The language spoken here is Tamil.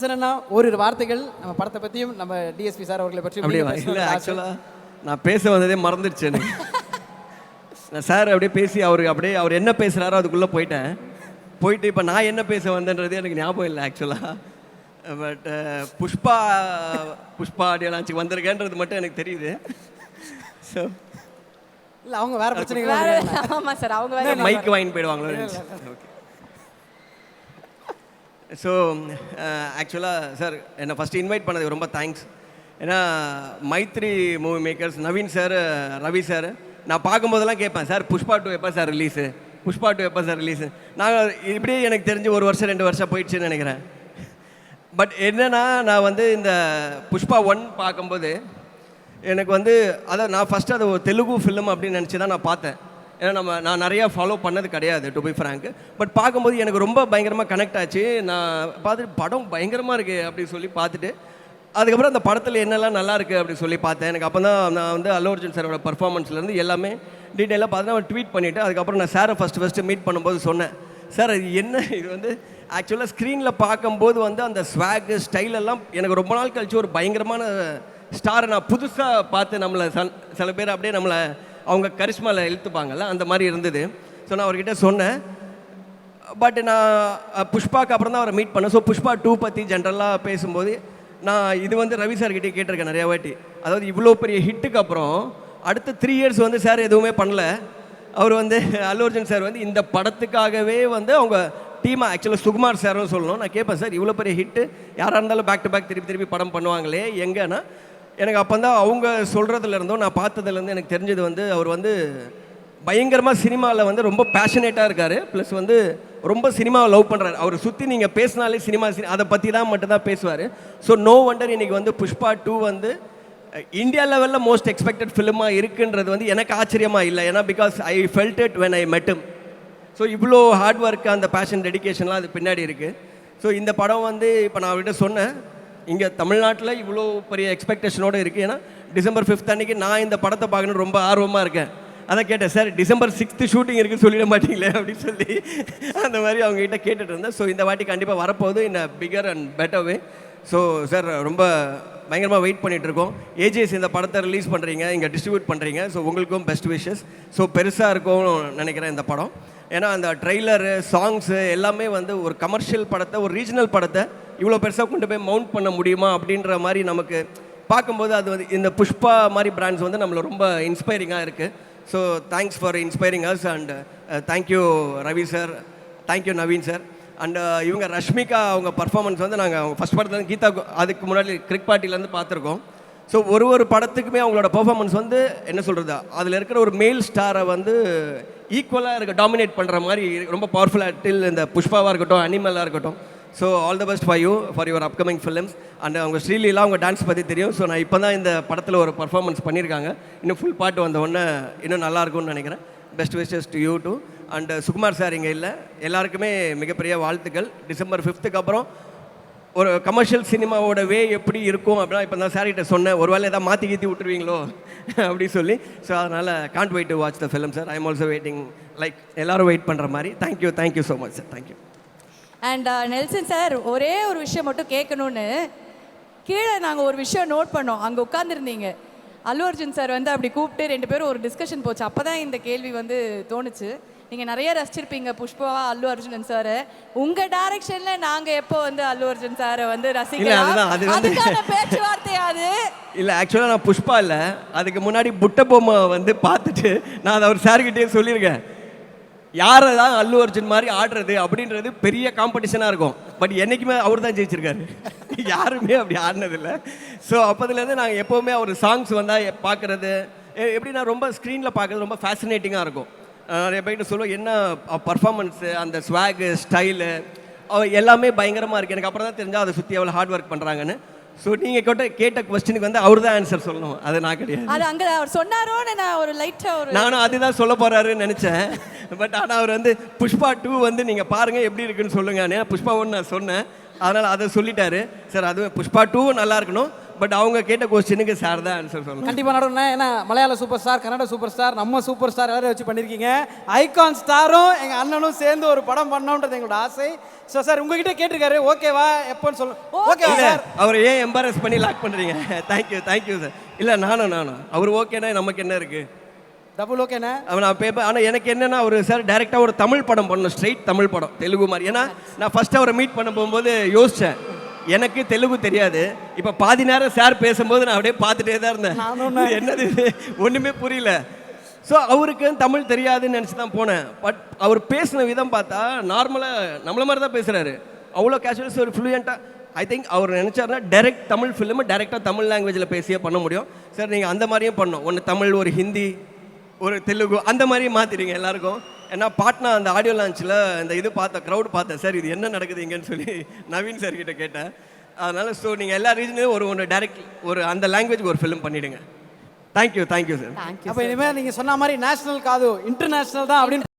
சொன்னா ஒரு வார்த்தைகள் நம்ம படத்தை பற்றியும் நம்ம டிஎஸ்பி சார் அவர்களை பற்றி. அப்படியே இல்லை, ஆக்சுவலாக நான் பேச வந்ததே மறந்துடுச்சு எனக்கு. நான் சார் அப்படியே பேசி அவர் என்ன பேசுகிறாரோ அதுக்குள்ளே போயிட்டு இப்போ நான் என்ன பேச வந்தேன்றது எனக்கு ஞாபகம் இல்லை ஆக்சுவலாக. பட் புஷ்பா ஆடியோ வந்திருக்கேன்றது மட்டும் எனக்கு தெரியுது. ஸோ இல்லை, அவங்க வேறு பிரச்சனைகள். ஆமாம் சார், அவங்க வேறு மைக் வாங்கி போயிடுவாங்களோ. ஓகே. ஸோ ஆக்சுவலாக சார் என்னை ஃபஸ்ட்டு இன்வைட் பண்ணதுக்கு ரொம்ப தேங்க்ஸ். ஏன்னா Mythri movie makers Naveen sir, Ravi sir நான் பார்க்கும்போதெல்லாம் கேட்பேன், சார் புஷ்பா 2 எப்போ சார் ரிலீஸு, புஷ்பா 2 எப்போ சார் ரிலீஸு. நாங்கள் இப்படியே எனக்கு தெரிஞ்சு 1 வருஷம் 2 வருஷம் போயிடுச்சுன்னு நினைக்கிறேன். பட் என்னென்னா நான் வந்து இந்த புஷ்பா 1 பார்க்கும்போது எனக்கு வந்து நான் ஃபஸ்ட்டு அது ஒரு தெலுங்கு ஃபிலிம் அப்படின்னு நினச்சி தான் நான் பார்த்தேன். ஏன்னா நான் நிறையா ஃபாலோ பண்ணது கிடையாது டு பி ஃப்ராங்க். பட் பார்க்கும்போது எனக்கு ரொம்ப பயங்கரமாக கனெக்ட் ஆச்சு. நான் பார்த்துட்டு படம் பயங்கரமாக இருக்குது அப்படின்னு சொல்லி பார்த்துட்டு அதுக்கப்புறம் அந்த படத்தில் என்னெல்லாம் நல்லா இருக்குது அப்படின்னு சொல்லி பார்த்தேன். எனக்கு அப்போ தான் நான் வந்து அல்லு அர்ஜுன் சாரோட பர்ஃபார்மன்ஸ்லேருந்து எல்லாமே டீட்டெயிலாக பார்த்து நான் ட்வீட் பண்ணிவிட்டு அதுக்கப்புறம் நான் சாரை ஃபஸ்ட்டு மீட் பண்ணும்போது சொன்னேன், சார் அது என்ன இது வந்து ஆக்சுவலாக ஸ்க்ரீனில் பார்க்கும்போது வந்து அந்த ஸ்வாகு ஸ்டைலெல்லாம் எனக்கு ரொம்ப நாள் கழிச்சு ஒரு பயங்கரமான ஸ்டாரை நான் புதுசாக பார்த்து நம்மளை சில பேர் அப்படியே நம்மளை அவங்க கரிஷ்மாவில் இழுத்துப்பாங்கல்ல, அந்த மாதிரி இருந்தது. ஸோ நான் அவர்கிட்ட சொன்னேன். பட் நான் புஷ்பாக்கு அப்புறம் தான் அவரை மீட் பண்ணேன். ஸோ புஷ்பா 2 பற்றி ஜென்ரலாக பேசும்போது நான் இது வந்து ரவி சார்கிட்டே கேட்டிருக்கேன் நிறையா வாட்டி. அதாவது இவ்வளோ பெரிய ஹிட்டுக்கு அப்புறம் அடுத்த 3 இயர்ஸ் வந்து சார் எதுவுமே பண்ணல. அவர் வந்து அல்லு அர்ஜுன் சார் வந்து இந்த படத்துக்காகவே வந்து அவங்க டீமை ஆக்சுவலாக சுகுமார் சார்னு சொல்லணும். நான் கேட்பேன், சார் இவ்வளோ பெரிய ஹிட்டு யாராக இருந்தாலும் பேக் டு பேக் திருப்பி படம் பண்ணுவாங்களே எங்கன்னா, எனக்கு அப்போ தான் அவங்க சொல்கிறதுலேருந்தும் நான் பார்த்ததுலேருந்து எனக்கு தெரிஞ்சது வந்து அவர் வந்து பயங்கரமாக சினிமாவில் வந்து ரொம்ப பேஷனேட்டாக இருக்கார். ப்ளஸ் வந்து ரொம்ப சினிமாவை லவ் பண்ணுறாரு. அவர் சுற்றி நீங்கள் பேசினாலே சினிமா அதை பற்றி தான் மட்டும்தான் பேசுவார். ஸோ நோ வண்டர் இன்றைக்கி வந்து புஷ்பா 2 வந்து இந்தியா லெவலில் மோஸ்ட் எக்ஸ்பெக்டட் ஃபிலிமாக இருக்குன்றது வந்து எனக்கு ஆச்சரியமாக இல்லை. ஏன்னா because I felt it when I மெட் ஹிம். ஸோ இவ்வளோ ஹார்ட் ஒர்க், அந்த பேஷன், டெடிக்கேஷன்லாம் அது பின்னாடி இருக்குது. ஸோ இந்த படம் வந்து இப்போ நான் அவர்கிட்ட சொன்னேன், இங்கே தமிழ்நாட்டில் இவ்வளோ பெரிய எக்ஸ்பெக்டேஷனோடு இருக்குது. ஏன்னா December 5th அன்றைக்கி நான் இந்த படத்தை பார்க்கணுன்னு ரொம்ப ஆர்வமாக இருக்கேன். அதை கேட்டேன், சார் December 6th ஷூட்டிங் இருக்குன்னு சொல்லிட மாட்டீங்களே அப்படின்னு சொல்லி அந்த மாதிரி அவங்ககிட்ட கேட்டுட்டு இருந்தேன். ஸோ இந்த வாட்டி கண்டிப்பாக வரப்போகுது in a bigger and better way. So sir ரொம்ப பயங்கரமாக வெயிட் பண்ணிகிட்ருக்கோம். ஏஜிஎஸ் இந்த படத்தை ரிலீஸ் பண்ணுறீங்க, இங்கே டிஸ்ட்ரிபியூட் பண்ணுறீங்க. ஸோ உங்களுக்கும் பெஸ்ட் விஷஸ். ஸோ பெருசாக இருக்கும்னு நினைக்கிறேன் இந்த படம். ஏன்னா அந்த ட்ரெய்லரு, சாங்ஸு எல்லாமே வந்து ஒரு கமர்ஷியல் படத்தை, ஒரு ரீஜனல் படத்தை இவ்வளோ பெருசாக கொண்டு போய் மவுண்ட் பண்ண முடியுமா அப்படின்ற மாதிரி நமக்கு பார்க்கும்போது அது வந்து இந்த புஷ்பா மாதிரி பிராண்ட்ஸ் வந்து நம்மளை ரொம்ப இன்ஸ்பைரிங்காக இருக்குது. So thanks for inspiring us and thank you Ravi sir, thank you Naveen sir. And இவங்க ரஷ்மிகா அவங்க பர்ஃபார்மன்ஸ் வந்து நாங்கள் ஃபஸ்ட் படத்தில் கீதா அதுக்கு முன்னாடி கிரிக் பார்ட்டிலேருந்து பார்த்துருக்கோம். ஸோ ஒரு படத்துக்குமே அவங்களோட பர்ஃபார்மன்ஸ் வந்து என்ன சொல்கிறது, அதில் இருக்கிற ஒரு மேல் ஸ்டாரை வந்து ஈக்குவலாக இருக்க டாமினேட் பண்ணுற மாதிரி ரொம்ப பவர்ஃபுல்லாக டில் இந்த புஷ்பாவாக இருக்கட்டும், அனிமலாக இருக்கட்டும். So all the best for you for your upcoming films. And அவங்க ஸ்ரீலீலா அவங்க டான்ஸ் பற்றி தெரியும். ஸோ நான் இப்போ தான் இந்த படத்தில் ஒரு பர்ஃபார்மன்ஸ் பண்ணியிருக்காங்க. இன்னும் ஃபுல் பாட்டு வந்த உடனே இன்னும் நல்லாயிருக்கும்னு நினைக்கிறேன். Best wishes to you too. And Sukumar sir இங்கே இல்லை, எல்லாருக்குமே மிகப்பெரிய வாழ்த்துக்கள். December 5th அப்புறம் ஒரு கமர்ஷியல் சினிமாவோட வே எப்படி இருக்கும் அப்படின்னா இப்போ தான் சார்கிட்ட சொன்னேன், ஒரு வேளை எதாவது மாற்றி கீத்தி விட்டுருவீங்களோ அப்படி சொல்லி. ஸோ அதனால் can't wait to watch the film sir. I am also waiting, like எல்லோரும் வெயிட் பண்ணுற மாதிரி. Thank you so much sir. Thank you. And Nelson sir, ஒரே ஒரு விஷயம் மட்டும் கேட்கணுன்னு கீழே நாங்கள் ஒரு விஷயம் நோட் பண்ணோம். அங்கே உட்காந்துருந்தீங்க, அல்லு அர்ஜுன் சார் வந்து அப்படி கூப்பிட்டு 2 பேரும் ஒரு டிஸ்கஷன் போச்சு. அப்போ தான் இந்த கேள்வி வந்து தோணுச்சு. நீங்கள் நிறைய ரசிச்சிருப்பீங்க புஷ்பாவா அல்லு அர்ஜுனன் சாரை. உங்கள் டைரக்ஷனில் நாங்கள் எப்போ வந்து அல்லு அர்ஜுன் சாரை வந்து ரசிக்கலாம், அதுக்கான பேச்சுவார்த்தையாது இல்லை. ஆக்சுவலாக நான் புஷ்பா இல்லை, அதுக்கு முன்னாடி புட்ட பொம்மை வந்து பார்த்துட்டு நான் அதை அவர் சார்கிட்டே சொல்லியிருக்கேன், யாரை தான் அல்லு அர்ஜுன் மாதிரி ஆடுறது அப்படின்றது பெரிய காம்படிஷனாக இருக்கும். பட் என்றைக்குமே அவர் தான் ஜெயிச்சிருக்காரு, யாருமே அப்படி ஆடினதில்லை. ஸோ அப்போதுலேருந்து நாங்கள் எப்போவுமே அவர் சாங்ஸ் வந்தால் பார்க்குறது எப்படின்னா ரொம்ப ஸ்க்ரீனில் பார்க்குறது ரொம்ப ஃபேசினேட்டிங்காக இருக்கும். நிறைய பேர்கிட்ட சொல்லுவோம், என்ன பர்ஃபார்மன்ஸு, அந்த ஸ்வாகு, ஸ்டைலு எல்லாமே பயங்கரமாக இருக்குது. எனக்கு அப்புறம் தான் தெரிஞ்சால் அதை சுற்றி எவ்வளோ ஹார்ட் ஒர்க் பண்ணுறாங்கன்னு. ஸோ நீங்கள் கேட்ட கொஸ்டினுக்கு வந்து அவர் தான் ஆன்சர் சொல்லணும், அது நான் கிடையாது. அது அங்கே அவர் சொன்னாரோன்னு நான் ஒரு லைட்டாக நானும் அதுதான் சொல்ல போகிறாருன்னு நினச்சேன். பட் ஆனால் அவர் வந்து புஷ்பா 2 வந்து நீங்கள் பாருங்கள் எப்படி இருக்குன்னு சொல்லுங்க. புஷ்பா 1 நான் சொன்னேன், அதனால் அதை சொல்லிட்டாரு சார். அது புஷ்பா 2 நல்லா இருக்கணும். பட் அவங்க கேட்ட கொஸ்டினுக்கு சார் தான் ஆன்சர் சொல்லணும். கண்டிப்பாக நடுவுண்ணே. ஏன்னா மலையாள super star, Kannada super star, நம்ம சூப்பர் ஸ்டார் எல்லாரும் வச்சு பண்ணியிருக்கீங்க. ஐகான் ஸ்டாரும் எங்கள் அண்ணனும் சேர்ந்து ஒரு படம் பண்ணோன்றது எங்களோட ஆசை. ஸோ சார் உங்ககிட்ட கேட்டிருக்காரு, ஓகேவா எப்போன்னு சொல்லு. ஓகேவா சார்? அவர் ஏன் எம்பாரஸ் பண்ணி லாக் பண்ணுறீங்க? Thank you sir. இல்லை நானும் அவர் ஓகேனா நமக்கு என்ன இருக்குது? டபுள் ஓகேண்ணே. அவன் நான் பேப்பர். ஆனால் எனக்கு என்னென்னா அவர் சார் டேரெக்டாக ஒரு தமிழ் படம் பண்ணணும், ஸ்ட்ரெயிட் தமிழ் படம், தெலுங்கு மாதிரி. ஏன்னா நான் ஃபஸ்ட்டு அவரை மீட் பண்ண போகும்போது யோசித்தேன், எனக்கு தெலுங்கு தெரியாது. இப்போ பாதி நேரம் சார் பேசும்போது நான் அப்படியே பார்த்துட்டே தான் இருந்தேன், என்னது ஒன்றுமே புரியல. ஸோ அவருக்கு தமிழ் தெரியாதுன்னு நினச்சி தான் போனேன். பட் அவர் பேசின விதம் பார்த்தா நார்மலாக நம்மள மாதிரி தான் பேசுகிறாரு, அவ்வளோ கேஷுவல்ஸ், ஒரு ஃப்ளூயண்ட்டாக. ஐ திங்க் அவர் நினச்சாருன்னா டைரக்ட் தமிழ் ஃபிலிமு டைரெக்டாக தமிழ் லாங்குவேஜில் பேசியே பண்ண முடியும். சார் நீங்கள் அந்த மாதிரியும் பண்ணோம், ஒன்று தமிழ், ஒரு ஹிந்தி, ஒரு தெலுங்கு, அந்த மாதிரியும் மாற்றிடுங்க எல்லாருக்கும். ஏன்னா பாட்னா அந்த ஆடியோ லான்ச்சில் இந்த இது பார்த்தேன், க்ரௌட் பார்த்தேன், சார் இது என்ன நடக்குது இங்கன்னு சொல்லி நவீன் சார் கிட்ட கேட்டேன். அதனால் ஸோ நீங்கள் எல்லா ரீஜன்லையும் ஒன்று டைரக்ட் ஒரு அந்த லாங்குவேஜ்க்கு ஒரு ஃபிலிம் பண்ணிவிடுங்க. Thank you sir. அப்போ இனிமேல் நீங்கள் சொன்ன மாதிரி நேஷனல் காது இன்டர்நேஷ்னல் தான் அப்படின்னு